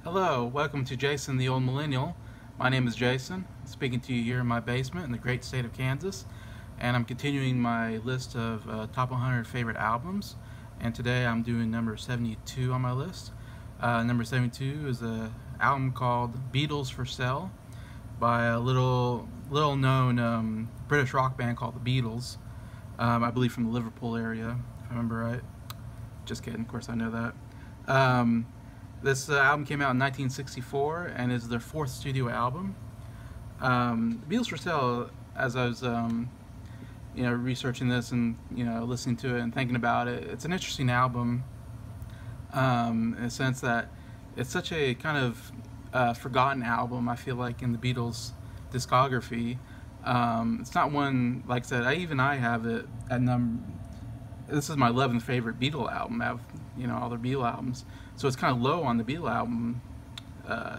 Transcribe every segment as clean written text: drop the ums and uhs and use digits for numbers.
Hello, welcome to Jason the Old Millennial. My name is Jason, speaking to you here in my basement in the great state of Kansas, and I'm continuing my list of top 100 favorite albums, and today I'm doing number 72 on my list. Number 72 is an album called Beatles For Sale by a little known British rock band called the Beatles, I believe from the Liverpool area, if I remember right. Just kidding, of course I know that. This album came out in 1964 and is their fourth studio album. Beatles For Sale, as I was researching this and listening to it and thinking about it, it's an interesting album in a sense that it's such a kind of forgotten album, I feel like, in the Beatles discography. It's not one, like I said, I have it at this is my 11th favorite Beatle album. I have all their Beatle albums, so it's kind of low on the Beatle album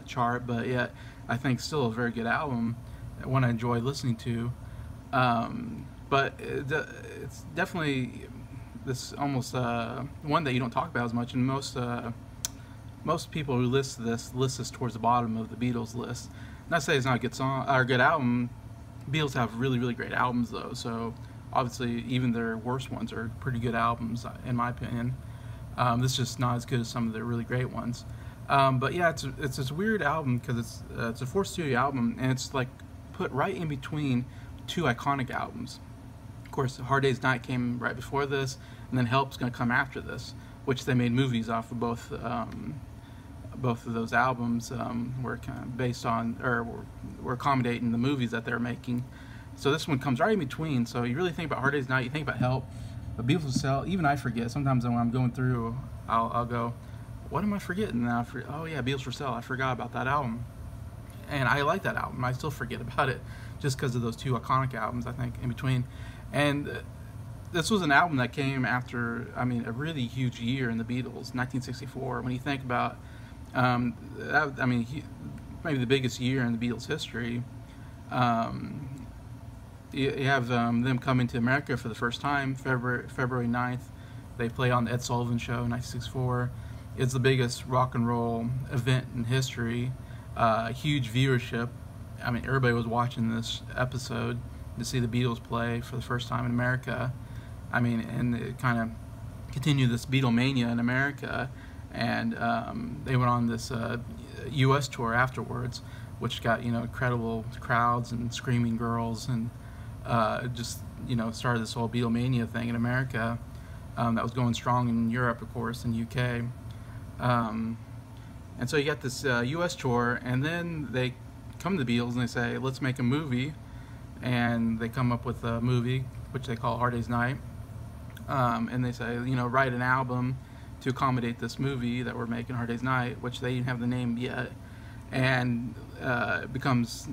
chart, but yet I think still a very good album, one I enjoy listening to. But it's definitely this almost one that you don't talk about as much, and most people who list this towards the bottom of the Beatles list. Not to say it's not a good song or a good album. Beatles have really great albums though, so obviously even their worst ones are pretty good albums in my opinion. This is just not as good as some of their really great ones. But yeah, it's this weird album because it's a fourth studio album, and it's like put right in between two iconic albums. Of course, Hard Day's Night came right before this, and then Help's going to come after this, which they made movies off of both of those albums. Were kind of based on, or were accommodating the movies that they're making. So this one comes right in between. So you really think about Hard Day's Night, you think about Help. But Beatles For Sale, even I forget. Sometimes when I'm going through, I'll go, what am I forgetting now? Oh yeah, Beatles For Sale, I forgot about that album. And I like that album. I still forget about it just because of those two iconic albums, I think, in between. And this was an album that came after, a really huge year in the Beatles, 1964. When you think about, maybe the biggest year in the Beatles' history. You have them coming to America for the first time, February 9th. They play on the Ed Sullivan Show in 1964. It's the biggest rock and roll event in history. Huge viewership. Everybody was watching this episode to see the Beatles play for the first time in America. And it kind of continued this Beatlemania in America. And they went on this U.S. tour afterwards, which got incredible crowds and screaming girls, and started this whole Beatlemania thing in America that was going strong in Europe, of course, and UK. And so you got this U.S. tour, and then they come to the Beatles and they say, let's make a movie. And they come up with a movie, which they call Hard Day's Night. And they say, write an album to accommodate this movie that we're making, Hard Day's Night, which they didn't have the name yet. And it becomes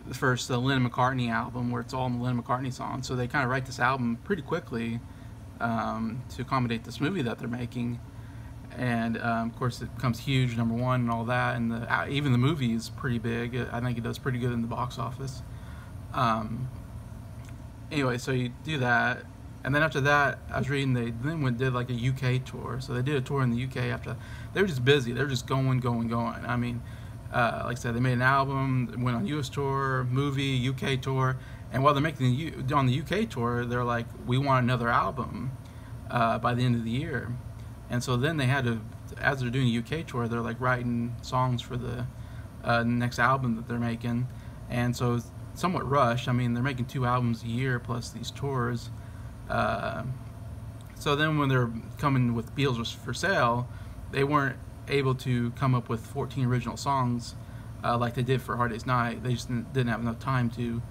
the first Lennon McCartney album, where it's all the Lennon McCartney songs. So they kind of write this album pretty quickly to accommodate this movie that they're making. And of course it becomes huge, #1 and all that, and even the movie is pretty big. I think it does pretty good in the box office. Anyway, so you do that, and then after that, I was reading they then did like a UK tour. So they did a tour in the UK after. They were just busy. They were just going. Like I said, they made an album, went on US tour, movie, UK tour, and while they're making on the UK tour, they're like, we want another album by the end of the year. And so then they had to, as they're doing a UK tour, they're like writing songs for the next album that they're making. And so it's somewhat rushed. They're making 2 albums a year plus these tours. So then when they're coming with Beatles For Sale, they weren't able to come up with 14 original songs like they did for Hard Day's Night. They just didn't have enough time to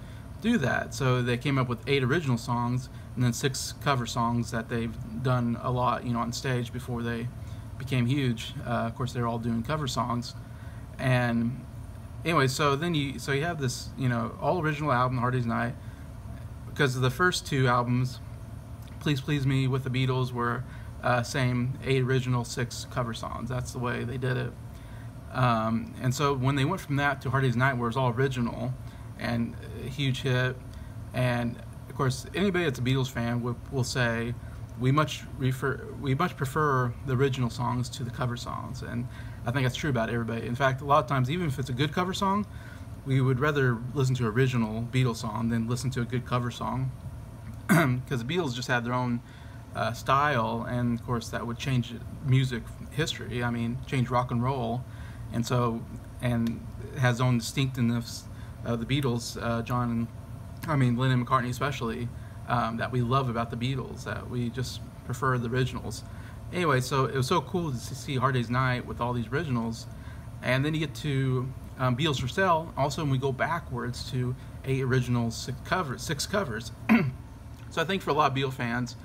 do that. So they came up with 8 original songs and then 6 cover songs that they've done a lot, on stage before they became huge. Of course, they're all doing cover songs. And anyway, so then you have this, all original album, Hard Day's Night, because the first 2 albums, Please Please Me with the Beatles, were same 8 original, 6 cover songs. That's the way they did it. And so when they went from that to Hard Day's Night, where it was all original and a huge hit, and of course anybody that's a Beatles fan will say we much prefer the original songs to the cover songs, and I think that's true about everybody. In fact, a lot of times, even if it's a good cover song, we would rather listen to an original Beatles song than listen to a good cover song, because the Beatles just had their own style, and of course that would change music history. I mean, change rock and roll, and it has its own distinctiveness. The Beatles, Lennon and McCartney especially, that we love about the Beatles, that we just prefer the originals. Anyway, so it was so cool to see Hard Day's Night with all these originals, and then you get to Beatles For Sale. Also, when we go backwards to 8 originals, 6 covers. So I think for a lot of Beatles fans,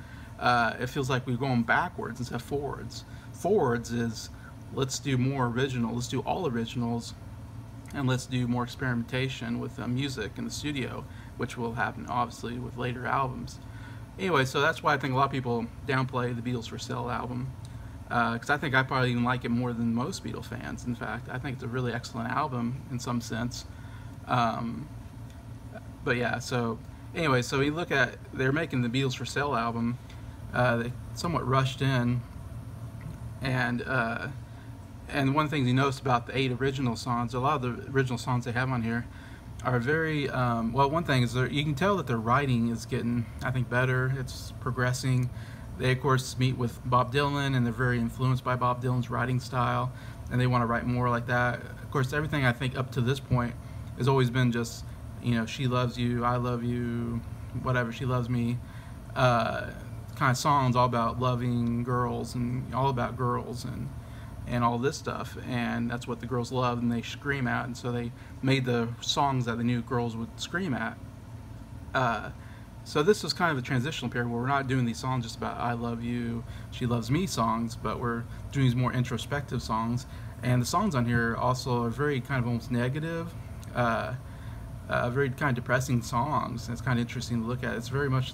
it feels like we're going backwards instead of forwards. Forwards is, let's do more original, let's do all originals, and let's do more experimentation with music in the studio, which will happen obviously with later albums. Anyway, so that's why I think a lot of people downplay the Beatles For Sale album, because I think I probably even like it more than most Beatles fans. In fact, I think it's a really excellent album in some sense. But yeah, so anyway, so you look at, they're making the Beatles For Sale album, they somewhat rushed in, and one of the things you notice about the 8 original songs, a lot of the original songs they have on here are very, well, one thing is you can tell that their writing is getting, I think, better. It's progressing. They, of course, meet with Bob Dylan, and they're very influenced by Bob Dylan's writing style, and they want to write more like that. Of course, everything I think up to this point has always been just, she loves you, I love you, whatever, she loves me, kind of songs all about loving girls and all about girls and all this stuff, and that's what the girls love and they scream at, and so they made the songs that they knew girls would scream at. So this was kind of a transitional period where we're not doing these songs just about I love you, she loves me songs, but we're doing these more introspective songs, and the songs on here also are very kind of almost negative, very kind of depressing songs. And it's kind of interesting to look at. It's very much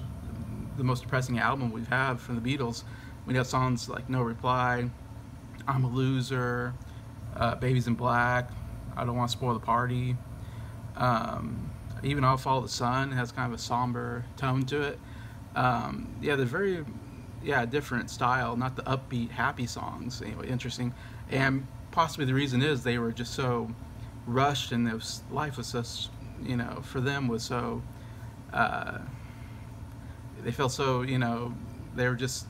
the most depressing album we've had from the Beatles. We have songs like No Reply, I'm a Loser, Babies in Black, I Don't Want to Spoil the Party, even I'll Follow the Sun has kind of a somber tone to it. Yeah, they're very different style, not the upbeat happy songs. Anyway, interesting. And possibly the reason is they were just so rushed, and life was such, for them was so, they felt so, they were just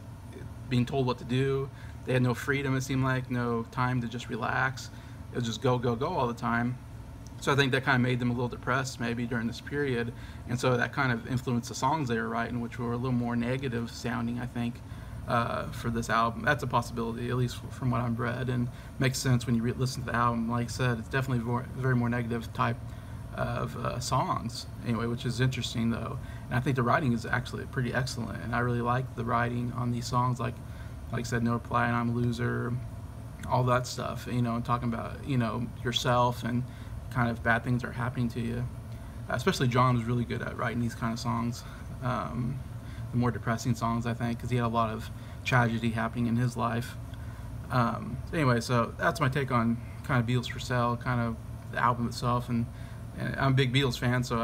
being told what to do. They had no freedom, it seemed like, no time to just relax. It was just go, go, go all the time. So I think that kind of made them a little depressed maybe during this period, and so that kind of influenced the songs they were writing, which were a little more negative sounding, I think, for this album. That's a possibility, at least from what I've read, and makes sense when you listen to the album. Like I said, it's definitely very more negative type of songs, anyway, which is interesting though. And I think the writing is actually pretty excellent, and I really like the writing on these songs, like I said, No Reply and I'm a Loser, all that stuff, and talking about, yourself and kind of bad things are happening to you. Especially John was really good at writing these kind of songs, the more depressing songs, I think, because he had a lot of tragedy happening in his life. Anyway, so that's my take on kind of Beatles For Sale, kind of the album itself, and I'm a big Beatles fan, so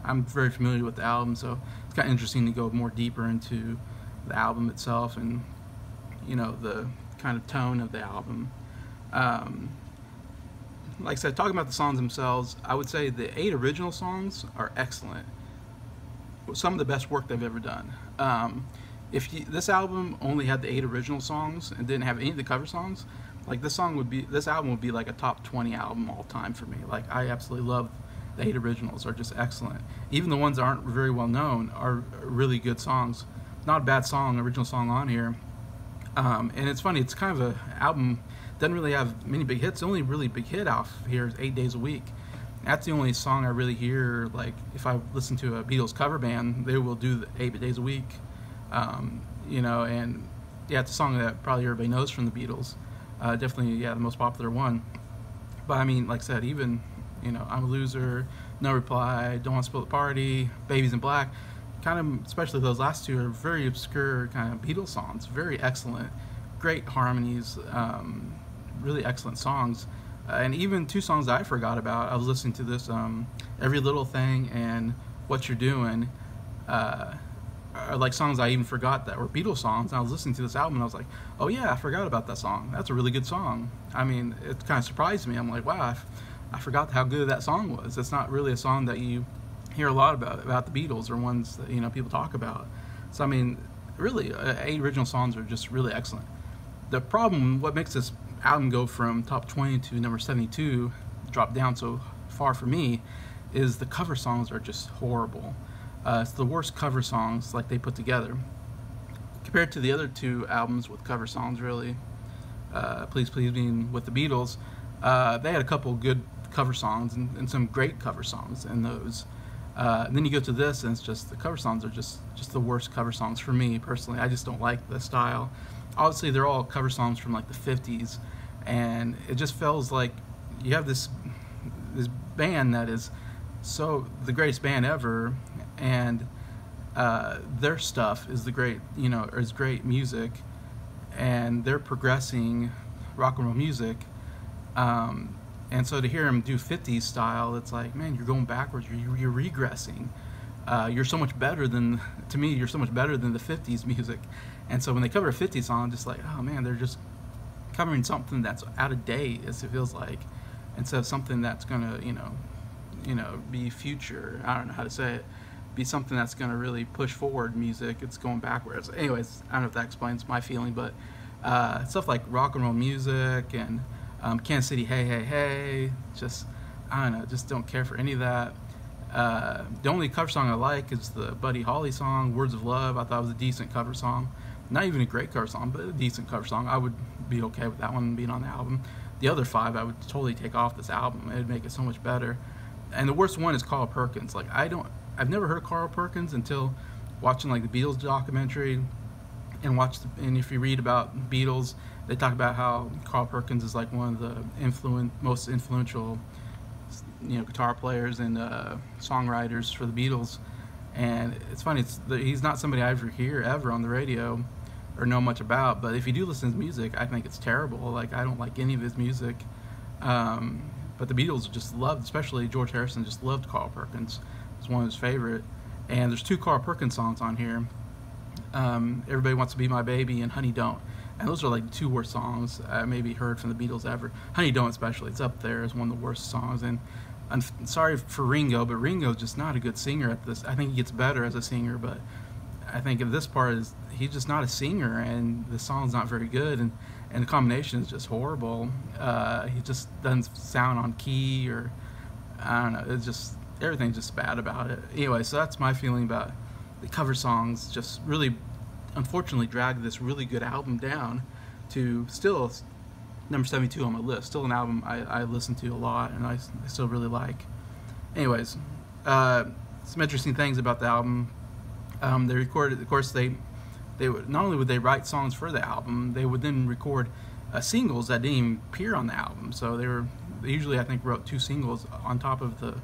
I'm very familiar with the album, so it's kind of interesting to go more deeper into the album itself and the kind of tone of the album. Like I said, talking about the songs themselves, I would say the 8 original songs are excellent. Some of the best work they've ever done. If this album only had the 8 original songs and didn't have any of the cover songs, like this album would be like a top 20 album all time for me. Like, I absolutely love the 8 originals, are just excellent. Even the ones that aren't very well known are really good songs. Not a bad original song on here. And it's funny, it's kind of an album, doesn't really have many big hits. The only really big hit off here is 8 Days a Week. That's the only song I really hear, like, if I listen to a Beatles cover band, they will do the 8 Days a Week. And yeah, it's a song that probably everybody knows from the Beatles. Definitely, yeah, the most popular one. But I mean, like I said, even, I'm a Loser, No Reply, Don't Want to Spoil the Party, Babies in Black, kind of, especially those last two, are very obscure kind of Beatles songs. Very excellent, great harmonies, really excellent songs. And even 2 songs that I forgot about, I was listening to this, Every Little Thing and What You're Doing. are like songs I even forgot that were Beatles songs. And I was listening to this album and I was like, oh yeah, I forgot about that song. That's a really good song. I mean, it kind of surprised me. I'm like, wow, I forgot how good that song was. It's not really a song that you hear a lot about the Beatles, or ones that, you know, people talk about. So I mean, really, 8 original songs are just really excellent. The problem, what makes this album go from top 20 to number 72, drop down so far for me, is the cover songs are just horrible. It's the worst cover songs like they put together compared to the other 2 albums with cover songs. Really, Please Please Me with the Beatles, they had a couple good cover songs and some great cover songs in those. And then you go to this, and it's just the cover songs are just the worst cover songs for me personally. I just don't like the style. Obviously, they're all cover songs from like the 50s, and it just feels like you have this band that is so the greatest band ever, and their stuff is the great, you know, is great music, and they're progressing rock and roll music. And so to hear him do 50s style, it's like, man, you're going backwards. You're regressing. You're so much better than, to me, you're so much better than the 50s music. And so when they cover a 50s song, I'm just like, oh man, they're just covering something that's out of date, as it feels like, instead of something that's gonna, you know, be future. I don't know how to say it. Be something that's gonna really push forward music. It's going backwards. Anyways, I don't know if that explains my feeling, but stuff like rock and roll music and Kansas City, Hey Hey Hey, just, I don't know, just don't care for any of that. The only cover song I like is the Buddy Holly song, Words of Love. I thought it was a decent cover song. Not even a great cover song, but a decent cover song. I would be okay with that one being on the album. The other 5 I would totally take off this album. It would make it so much better. And the worst one is Carl Perkins. Like, I've never heard of Carl Perkins until watching like the Beatles documentary, and if you read about Beatles, they talk about how Carl Perkins is like one of the most influential, you know, guitar players and songwriters for the Beatles. And it's funny, he's not somebody I ever hear ever on the radio or know much about, but if you do listen to his music, I think it's terrible. Like, I don't like any of his music. But the Beatles just loved, especially George Harrison, just loved Carl Perkins. It's one of his favorite. And there's 2 Carl Perkins songs on here. Everybody Wants to Be My Baby and Honey Don't. And those are like the 2 worst songs I maybe heard from the Beatles ever. Honey Don't especially, it's up there as one of the worst songs. And I'm sorry for Ringo, but Ringo's just not a good singer at this. I think he gets better as a singer, but I think in this part is he's just not a singer, and the song's not very good, and the combination is just horrible. He just doesn't sound on key, or I don't know. It's just, everything's just bad about it. Anyway, so that's my feeling about the cover songs. Just really, unfortunately, drag this really good album down to still number 72 on my list. Still an album I listen to a lot, and I still really like. Anyways, some interesting things about the album. They recorded, of course, they would, not only would they write songs for the album, they would then record singles that didn't even appear on the album. So they usually, I think, wrote 2 singles on top of the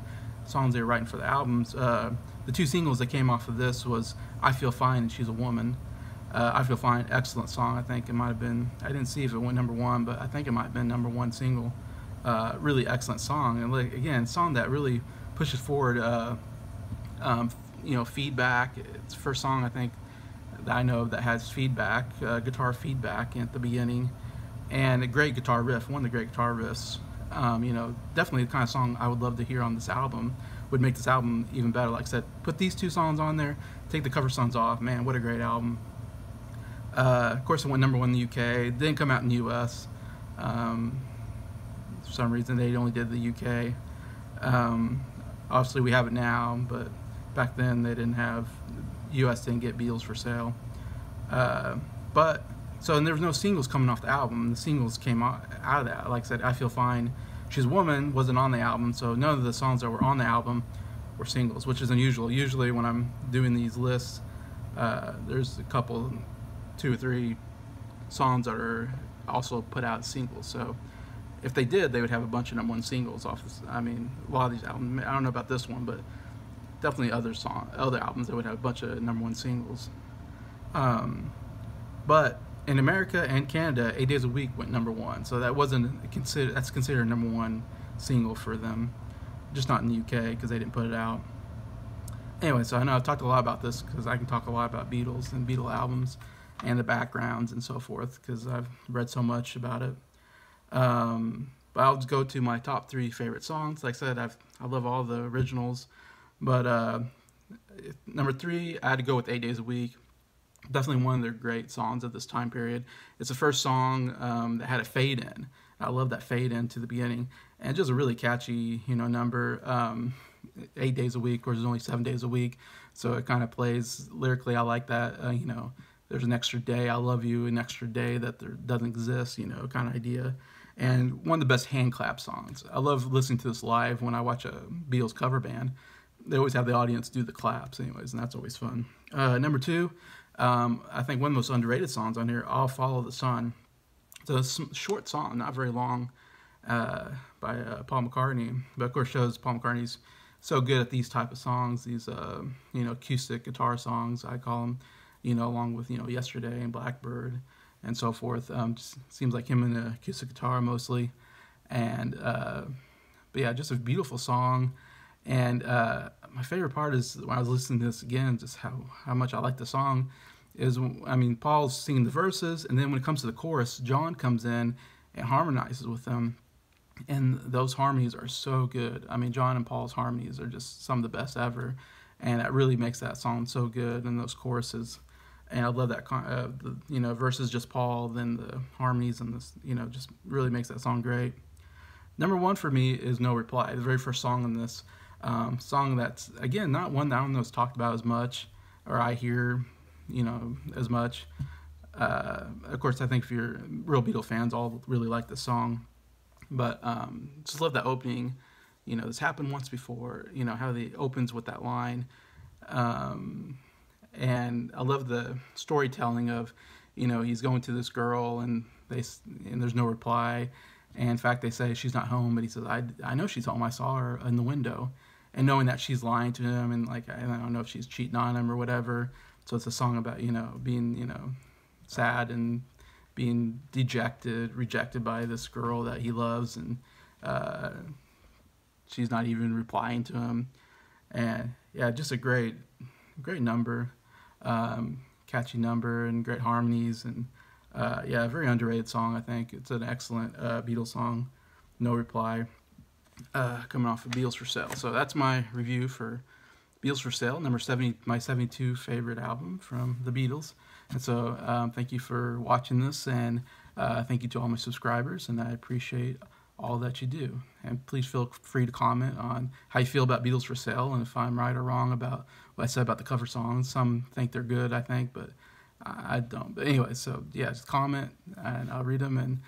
songs they were writing for the albums. The 2 singles that came off of this was I Feel Fine and She's a Woman. I Feel Fine, excellent song. I think it might have been, I didn't see if it went number 1, but I think it might have been number 1 single. Really excellent song, and like, again, song that really pushes forward you know, feedback. It's the first song I think that I know that has feedback, guitar feedback at the beginning, and a great guitar riff, one of the great guitar riffs. You know, definitely the kind of song I would love to hear on this album, would make this album even better. Like I said, put these 2 songs on there, take the cover songs off, man, what a great album. Of course, it went number 1 in the UK. It didn't come out in the US. For some reason, they only did the UK. Obviously, we have it now, but back then they didn't have. US didn't get Beatles For Sale. But so, and there was no singles coming off the album. The singles came out of that. Like I said, I Feel Fine, She's a Woman wasn't on the album, so none of the songs that were on the album were singles, which is unusual. Usually, when I'm doing these lists, there's a couple, 2 or 3 songs that are also put out as singles. So if they did, they would have a bunch of number 1 singles off this. I mean, a lot of these albums, I don't know about this one, but definitely other albums that would have a bunch of number 1 singles. But in America and Canada, 8 Days a Week went number 1, so that wasn't considered. That's considered number 1 single for them, just not in the UK because they didn't put it out. Anyway, so I know I've talked a lot about this because I can talk a lot about Beatles and Beatle albums and the backgrounds and so forth because I've read so much about it. But I'll just go to my top three favorite songs. Like I said, I love all the originals, but number three, I had to go with 8 Days a Week. Definitely one of their great songs of this time period. It's the first song that had a fade in. I love that fade in to the beginning, and just a really catchy, number. 8 days a week, or there's only 7 days a week, so it kind of plays lyrically. I like that. There's an extra day. I love you. An extra day that there doesn't exist. Kind of idea. And one of the best hand clap songs. I love listening to this live when I watch a Beatles cover band. They always have the audience do the claps, anyways, and that's always fun. Number two, I think one of the most underrated songs on here, "I'll Follow the Sun." It's a short song, not very long, by Paul McCartney, but of course shows Paul McCartney's so good at these type of songs, these acoustic guitar songs, I call them, along with Yesterday and Blackbird and so forth. Just seems like him and the acoustic guitar mostly, and but yeah, just a beautiful song. And my favorite part is when I was listening to this again, just how much I like the song. Paul's singing the verses, and then when it comes to the chorus, John comes in and harmonizes with them. And those harmonies are so good. John and Paul's harmonies are just some of the best ever, and it really makes that song so good. And those choruses, and I love that verses just Paul, then the harmonies, and this just really makes that song great. Number one for me is "No Reply," the very first song in this song. That's again not one that I don't know is talked about as much, or I hear as much. Of course, I think if you're real Beatle fans, all really like this song. But just love that opening. This happened once before. How he opens with that line, and I love the storytelling of, he's going to this girl and there's no reply. And in fact, they say she's not home, but he says, I know she's home. I saw her in the window, and knowing that she's lying to him, and like I don't know if she's cheating on him or whatever. So it's a song about being sad and being dejected, rejected by this girl that he loves, and she's not even replying to him. And yeah, just a great number, catchy number, and great harmonies, and yeah, a very underrated song. I think it's an excellent Beatles song. "No Reply," coming off of Beatles For Sale. So that's my review for Beatles For Sale, number 70, my 72 favorite album from the Beatles. And so thank you for watching this, and thank you to all my subscribers, and I appreciate all that you do. And please feel free to comment on how you feel about Beatles For Sale, and if I'm right or wrong about what I said about the cover songs. Some think they're good, I think, but I don't. But anyway, so yeah, just comment, and I'll read them, and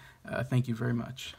thank you very much.